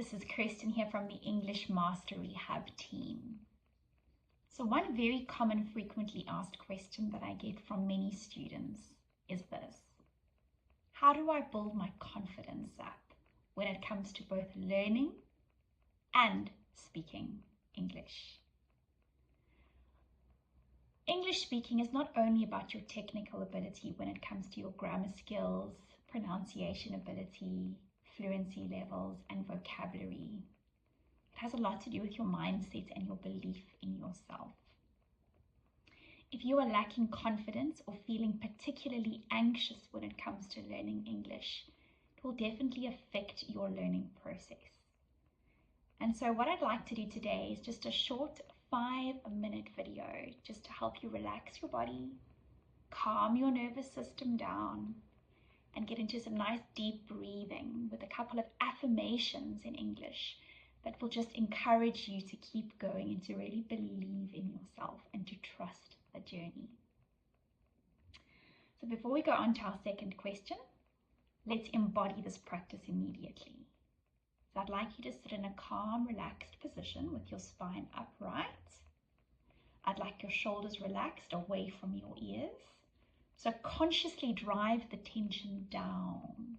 this is Kirsten here from the English Mastery Hub team. So one very common frequently asked question that I get from many students is this: how do I build my confidence up when it comes to both learning and speaking English? English speaking is not only about your technical ability when it comes to your grammar skills, pronunciation ability, fluency levels, and vocabulary. It has a lot to do with your mindset and your belief in yourself. If you are lacking confidence or feeling particularly anxious when it comes to learning English, it will definitely affect your learning process. And so what I'd like to do today is just a short 5-minute video just to help you relax your body, calm your nervous system down, and get into some nice deep breathing with a couple of affirmations in English that will just encourage you to keep going and to really believe in yourself and to trust the journey. So before we go on to our second question, let's embody this practice immediately. So I'd like you to sit in a calm, relaxed position with your spine upright. I'd like your shoulders relaxed away from your ears. So consciously drive the tension down.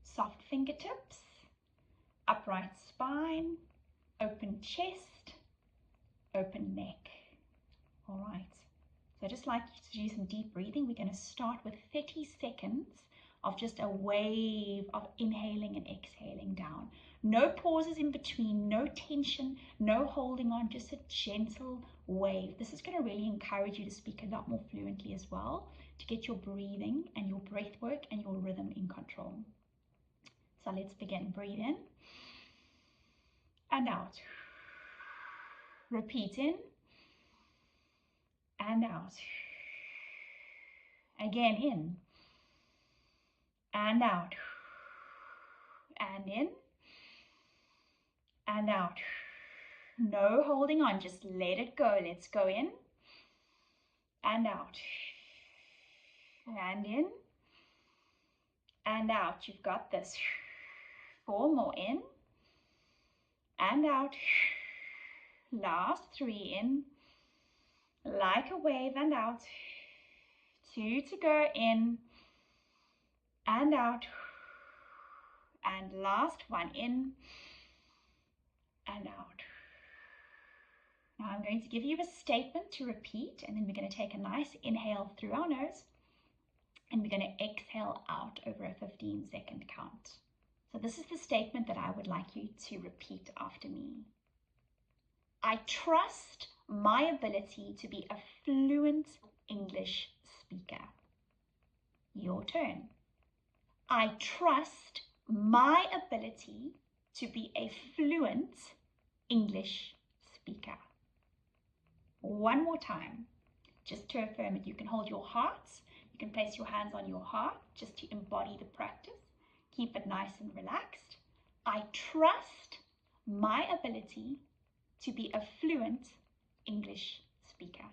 Soft fingertips, upright spine, open chest, open neck. All right. So I'd just like you to do some deep breathing. We're going to start with 30 seconds of just a wave of inhaling and exhaling down. No pauses in between, no tension, no holding on, just a gentle wave. This is going to really encourage you to speak a lot more fluently as well, to get your breathing and your breath work and your rhythm in control. So let's begin. Breathe in and out. Repeat in and out. Again, in and out. And in and out. No holding on, just let it go. Let's go in and out. And in and out. You've got this. 4 more. In and out. Last 3 in. Like a wave and out. 2 to go. In and out. And last 1 in and out. Now I'm going to give you a statement to repeat, and then we're going to take a nice inhale through our nose, and we're going to exhale out over a 15-second count. So this is the statement that I would like you to repeat after me. I trust my ability to be a fluent English speaker. Your turn. I trust my ability to be a fluent English speaker. One more time, just to affirm it. You can hold your heart. You can place your hands on your heart just to embody the practice. Keep it nice and relaxed. I trust my ability to be a fluent English speaker.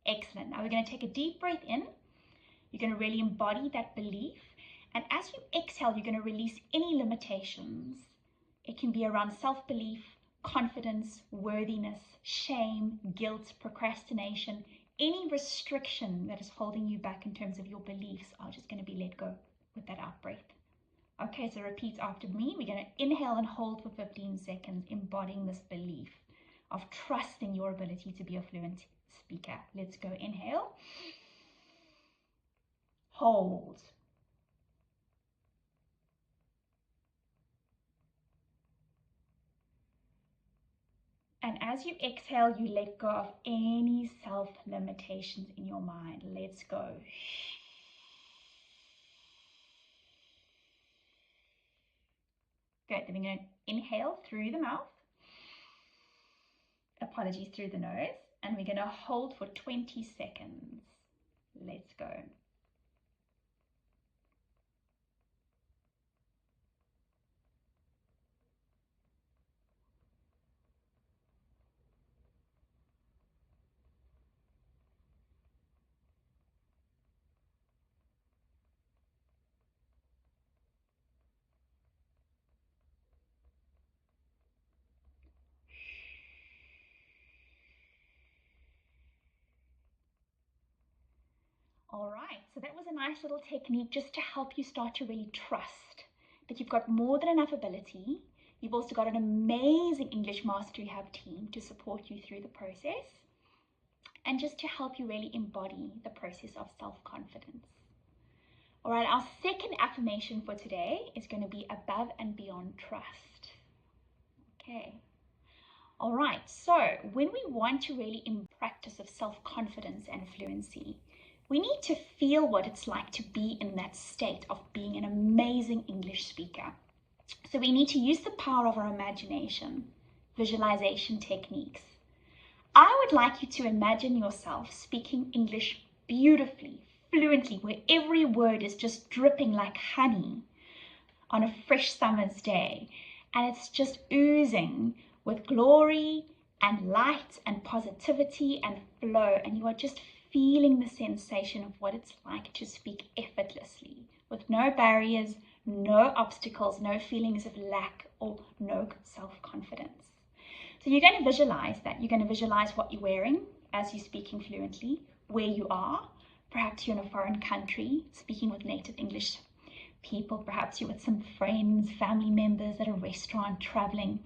Excellent. Now we're going to take a deep breath in. You're going to really embody that belief. And as you exhale, you're going to release any limitations. It can be around self-belief, confidence, worthiness, shame, guilt, procrastination. Any restriction that is holding you back in terms of your beliefs are just going to be let go with that out breath. Okay, so repeat after me. We're going to inhale and hold for 15 seconds, embodying this belief of trusting your ability to be a fluent speaker. Let's go. Inhale. Hold. And as you exhale, you let go of any self-limitations in your mind. Let's go. Good. Then we're going to inhale through the mouth. Apologies, through the nose. And we're going to hold for 20 seconds. Let's go. All right, so that was a nice little technique just to help you start to really trust that you've got more than enough ability. You've also got an amazing English Mastery Hub team to support you through the process and just to help you really embody the process of self-confidence. All right, our second affirmation for today is going to be above and beyond trust. Okay. All right, so when we want to really practice of self-confidence and fluency, we need to feel what it's like to be in that state of being an amazing English speaker. So we need to use the power of our imagination, visualization techniques. I would like you to imagine yourself speaking English beautifully, fluently, where every word is just dripping like honey on a fresh summer's day, and it's just oozing with glory and light and positivity and flow, and you are just feeling the sensation of what it's like to speak effortlessly, with no barriers, no obstacles, no feelings of lack, or no self-confidence. So you're going to visualize that. You're going to visualize what you're wearing as you're speaking fluently, where you are. Perhaps you're in a foreign country speaking with native English people. Perhaps you're with some friends, family members at a restaurant, traveling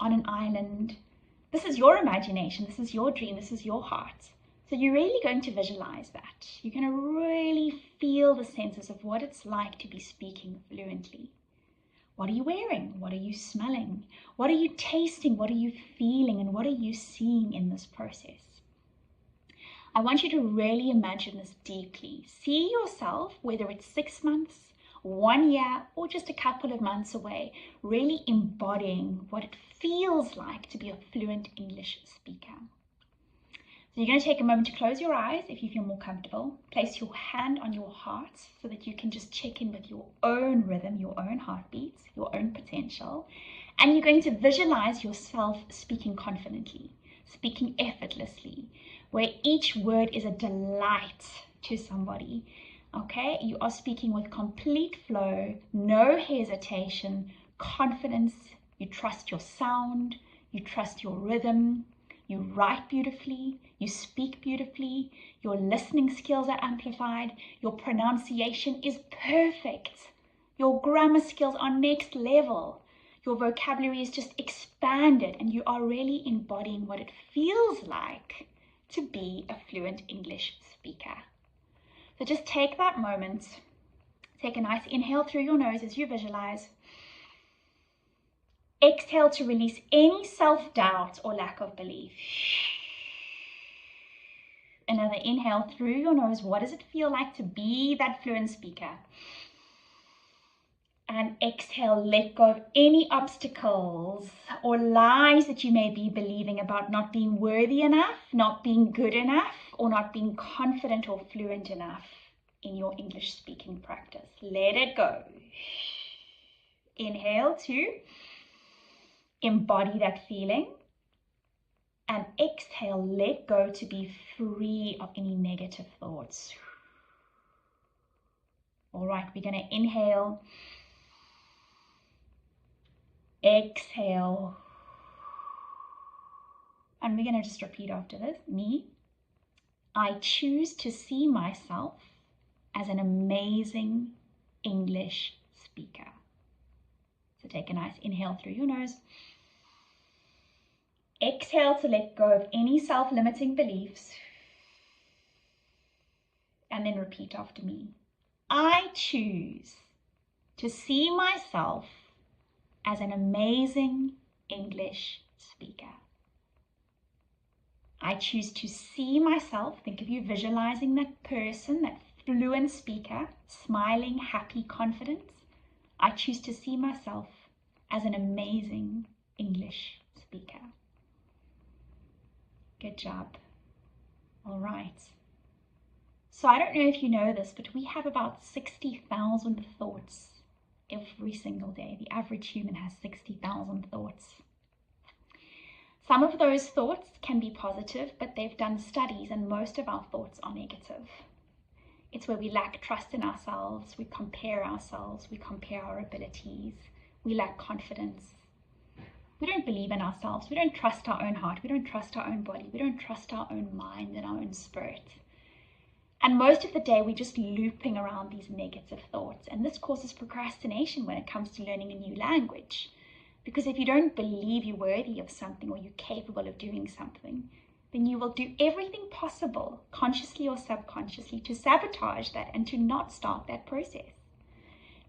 on an island. This is your imagination. This is your dream. This is your heart. So you're really going to visualize that. You're going to really feel the senses of what it's like to be speaking fluently. What are you wearing? What are you smelling? What are you tasting? What are you feeling? And what are you seeing in this process? I want you to really imagine this deeply. See yourself, whether it's 6 months, 1 year, or just a couple of months away, really embodying what it feels like to be a fluent English speaker. So you're going to take a moment to close your eyes if you feel more comfortable. Place your hand on your heart so that you can just check in with your own rhythm, your own heartbeats, your own potential. And you're going to visualize yourself speaking confidently, speaking effortlessly, where each word is a delight to somebody. Okay, you are speaking with complete flow, no hesitation, confidence. You trust your sound, you trust your rhythm, you write beautifully, you speak beautifully, your listening skills are amplified, your pronunciation is perfect, your grammar skills are next level, your vocabulary is just expanded, and you are really embodying what it feels like to be a fluent English speaker. So just take that moment, take a nice inhale through your nose as you visualize. Exhale to release any self-doubt or lack of belief. Another inhale through your nose. What does it feel like to be that fluent speaker? And exhale, let go of any obstacles or lies that you may be believing about not being worthy enough, not being good enough, or not being confident or fluent enough in your English speaking practice. Let it go. Inhale to embody that feeling. And exhale, let go to be free of any negative thoughts. All right, we're going to inhale. Exhale. And we're going to just repeat after this. Me. I choose to see myself as an amazing English speaker. So take a nice inhale through your nose. Exhale to let go of any self-limiting beliefs. And then repeat after me. I choose to see myself as an amazing English speaker. I choose to see myself, think of you visualizing that person, that fluent speaker, smiling, happy, confident. I choose to see myself as an amazing English speaker. Good job. All right. So I don't know if you know this, but we have about 60,000 thoughts every single day. The average human has 60,000 thoughts. Some of those thoughts can be positive, but they've done studies and most of our thoughts are negative. It's where we lack trust in ourselves, we compare ourselves, we compare our abilities, we lack confidence. We don't believe in ourselves, we don't trust our own heart, we don't trust our own body, we don't trust our own mind and our own spirit. And most of the day, we're just looping around these negative thoughts. And this causes procrastination when it comes to learning a new language. Because if you don't believe you're worthy of something or you're capable of doing something, then you will do everything possible, consciously or subconsciously, to sabotage that and to not start that process.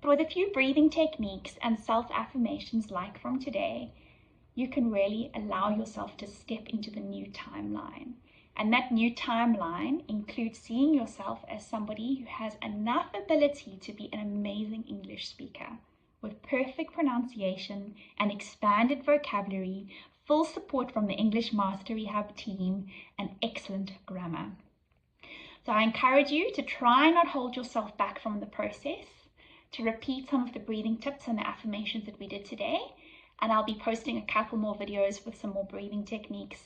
But with a few breathing techniques and self-affirmations like from today, you can really allow yourself to step into the new timeline. And that new timeline includes seeing yourself as somebody who has enough ability to be an amazing English speaker with perfect pronunciation and expanded vocabulary, full support from the English Mastery Hub team, and excellent grammar. So I encourage you to try not hold yourself back from the process, to repeat some of the breathing tips and the affirmations that we did today. And I'll be posting a couple more videos with some more breathing techniques,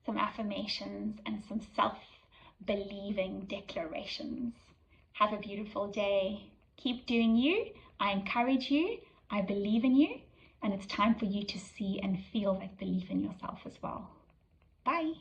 some affirmations, and some self-believing declarations. Have a beautiful day. Keep doing you. I encourage you. I believe in you. And it's time for you to see and feel that belief in yourself as well. Bye.